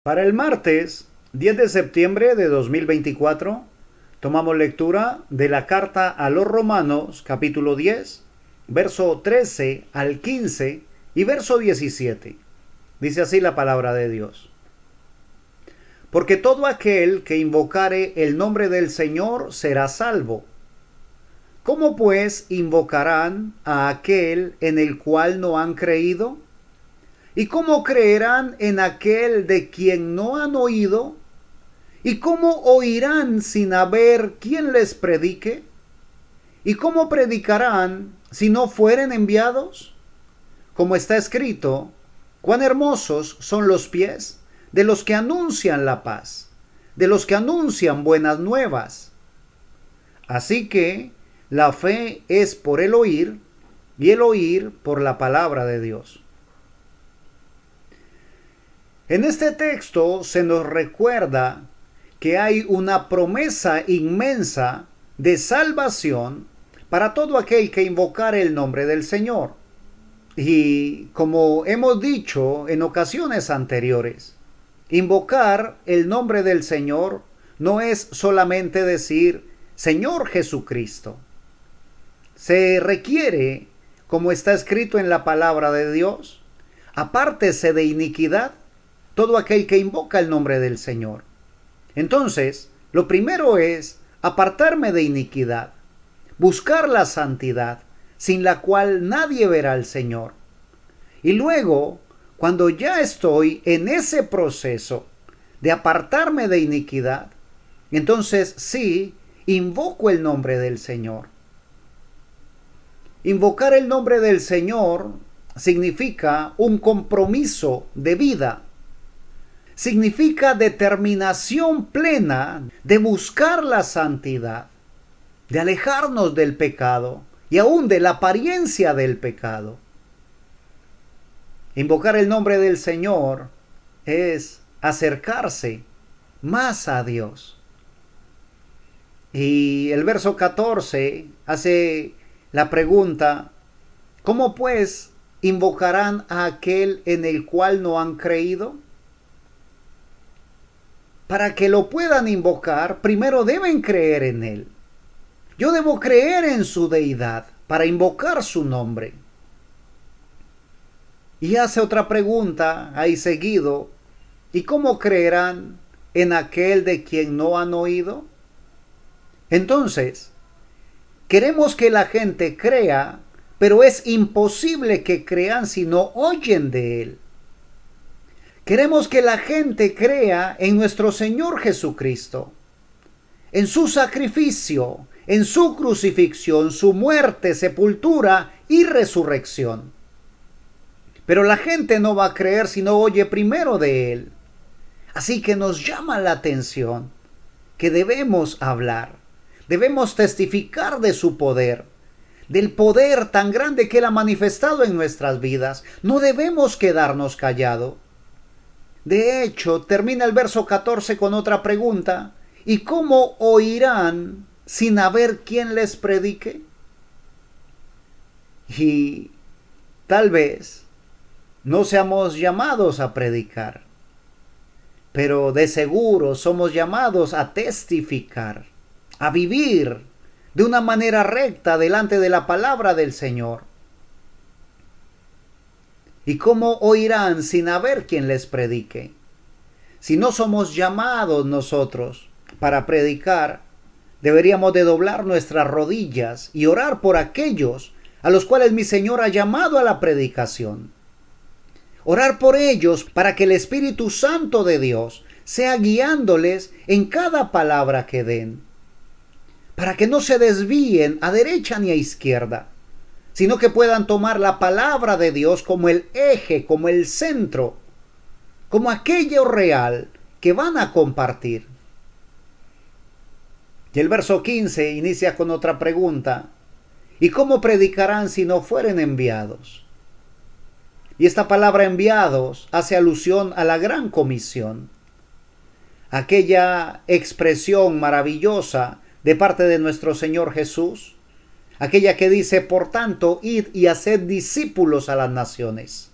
Para el martes 10 de septiembre de 2024, tomamos lectura de la carta a los Romanos, capítulo 10, verso 13 al 15 y verso 17. Dice así la palabra de Dios. Porque todo aquel que invocare el nombre del Señor será salvo. ¿Cómo pues invocarán a aquel en el cual no han creído? ¿Y cómo creerán en aquel de quien no han oído? ¿Y cómo oirán sin haber quien les predique? ¿Y cómo predicarán si no fueren enviados? Como está escrito, cuán hermosos son los pies de los que anuncian la paz, de los que anuncian buenas nuevas. Así que la fe es por el oír, y el oír por la palabra de Dios. En este texto se nos recuerda que hay una promesa inmensa de salvación para todo aquel que invocare el nombre del Señor. Y como hemos dicho en ocasiones anteriores, invocar el nombre del Señor no es solamente decir Señor Jesucristo. Se requiere, como está escrito en la palabra de Dios, apártese de iniquidad todo aquel que invoca el nombre del Señor. Entonces, lo primero es apartarme de iniquidad, buscar la santidad, sin la cual nadie verá al Señor. Y luego, cuando ya estoy en ese proceso de apartarme de iniquidad, entonces sí, invoco el nombre del Señor. Invocar el nombre del Señor significa un compromiso de vida. Significa determinación plena de buscar la santidad, de alejarnos del pecado y aún de la apariencia del pecado. Invocar el nombre del Señor es acercarse más a Dios. Y el verso 14 hace la pregunta, ¿cómo pues invocarán a aquel en el cual no han creído? Para que lo puedan invocar, primero deben creer en Él. Yo debo creer en su deidad para invocar su nombre. Y hace otra pregunta ahí seguido, ¿y cómo creerán en aquel de quien no han oído? Entonces, queremos que la gente crea, pero es imposible que crean si no oyen de Él. Queremos que la gente crea en nuestro Señor Jesucristo, en su sacrificio, en su crucifixión, su muerte, sepultura y resurrección. Pero la gente no va a creer si no oye primero de Él. Así que nos llama la atención que debemos hablar, debemos testificar de su poder, del poder tan grande que Él ha manifestado en nuestras vidas. No debemos quedarnos callados. De hecho, termina el verso 14 con otra pregunta. ¿Y cómo oirán sin haber quien les predique? Y tal vez no seamos llamados a predicar, pero de seguro somos llamados a testificar, a vivir de una manera recta delante de la palabra del Señor. ¿Y cómo oirán sin haber quien les predique? Si no somos llamados nosotros para predicar, deberíamos de doblar nuestras rodillas y orar por aquellos a los cuales mi Señor ha llamado a la predicación. Orar por ellos para que el Espíritu Santo de Dios sea guiándoles en cada palabra que den. Para que no se desvíen a derecha ni a izquierda, sino que puedan tomar la palabra de Dios como el eje, como el centro, como aquello real que van a compartir. Y el verso 15 inicia con otra pregunta. ¿Y cómo predicarán si no fueren enviados? Y esta palabra enviados hace alusión a la gran comisión. Aquella expresión maravillosa de parte de nuestro Señor Jesús, aquella que dice, por tanto, id y haced discípulos a las naciones.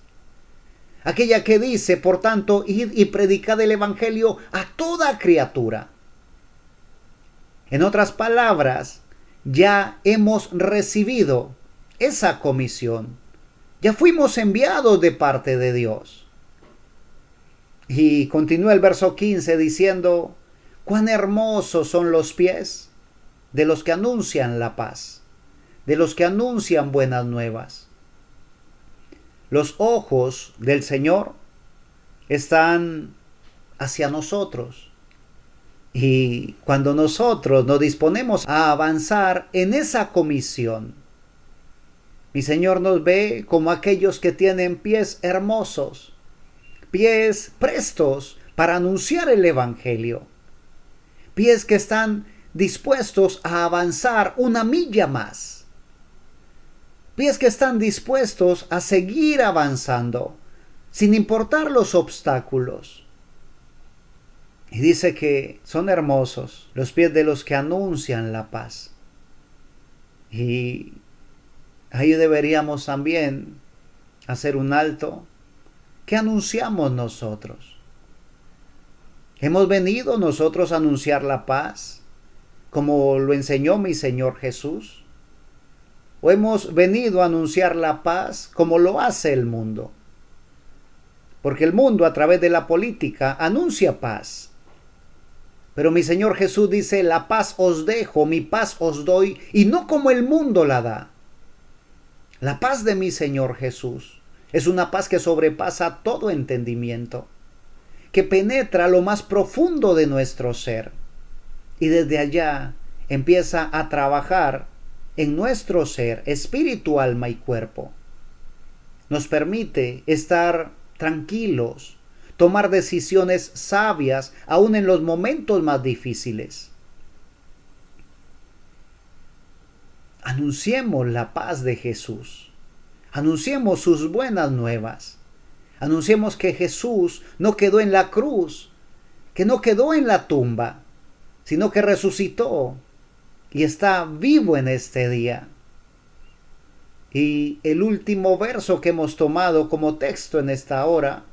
aquella que dice, por tanto, id y predicad el Evangelio a toda criatura. En otras palabras, ya hemos recibido esa comisión. Ya fuimos enviados de parte de Dios. Y continúa el verso 15 diciendo, cuán hermosos son los pies de los que anuncian la paz, de los que anuncian buenas nuevas. Los ojos del Señor están hacia nosotros. Y cuando nosotros nos disponemos a avanzar en esa comisión, mi Señor nos ve como aquellos que tienen pies hermosos, pies prestos para anunciar el Evangelio, pies que están dispuestos a avanzar una milla más, pies que están dispuestos a seguir avanzando, sin importar los obstáculos. Y dice que son hermosos los pies de los que anuncian la paz. Y ahí deberíamos también hacer un alto. ¿Qué anunciamos nosotros? ¿Hemos venido nosotros a anunciar la paz como lo enseñó mi Señor Jesús? ¿O hemos venido a anunciar la paz como lo hace el mundo? Porque el mundo a través de la política anuncia paz. Pero mi Señor Jesús dice, la paz os dejo, mi paz os doy, y no como el mundo la da. La paz de mi Señor Jesús es una paz que sobrepasa todo entendimiento, que penetra lo más profundo de nuestro ser, y desde allá empieza a trabajar en nuestro ser, espíritu, alma y cuerpo. Nos permite estar tranquilos, tomar decisiones sabias aún en los momentos más difíciles. Anunciemos la paz de Jesús. Anunciemos sus buenas nuevas. Anunciemos que Jesús no quedó en la cruz, que no quedó en la tumba, sino que resucitó y está vivo en este día. Y el último verso que hemos tomado como texto en esta hora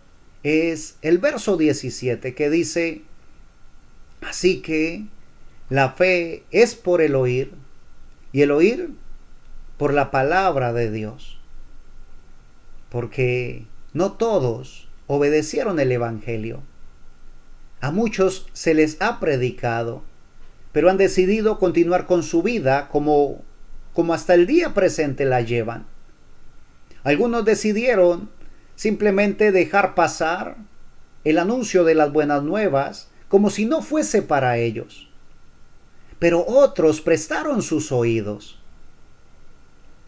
es el verso 17 que dice, así que la fe es por el oír y el oír por la palabra de Dios. Porque no todos obedecieron el Evangelio. A muchos se les ha predicado, pero han decidido continuar con su vida como hasta el día presente la llevan. Algunos decidieron simplemente dejar pasar el anuncio de las buenas nuevas como si no fuese para ellos. Pero otros prestaron sus oídos.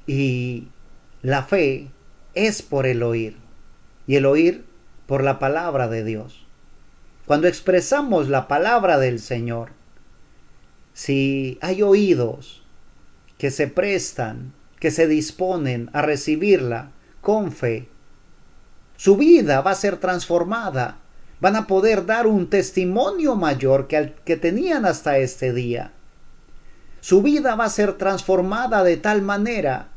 Y la fe es por el oír, y el oír por la palabra de Dios. Cuando expresamos la palabra del Señor, si hay oídos que se prestan, que se disponen a recibirla con fe, su vida va a ser transformada. Van a poder dar un testimonio mayor que el que tenían hasta este día. Su vida va a ser transformada de tal manera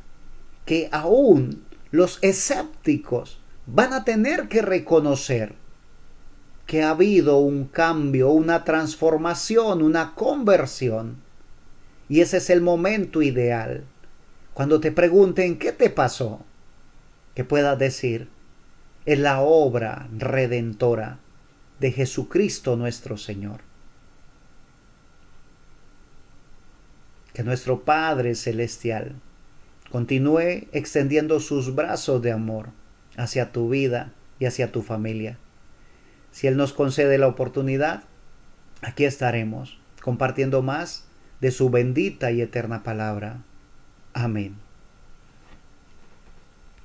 que aún los escépticos van a tener que reconocer que ha habido un cambio, una transformación, una conversión. Y ese es el momento ideal. Cuando te pregunten ¿qué te pasó?, que puedas decir, es la obra redentora de Jesucristo nuestro Señor. Que nuestro Padre Celestial continúe extendiendo sus brazos de amor hacia tu vida y hacia tu familia. Si Él nos concede la oportunidad, aquí estaremos compartiendo más de su bendita y eterna palabra. Amén.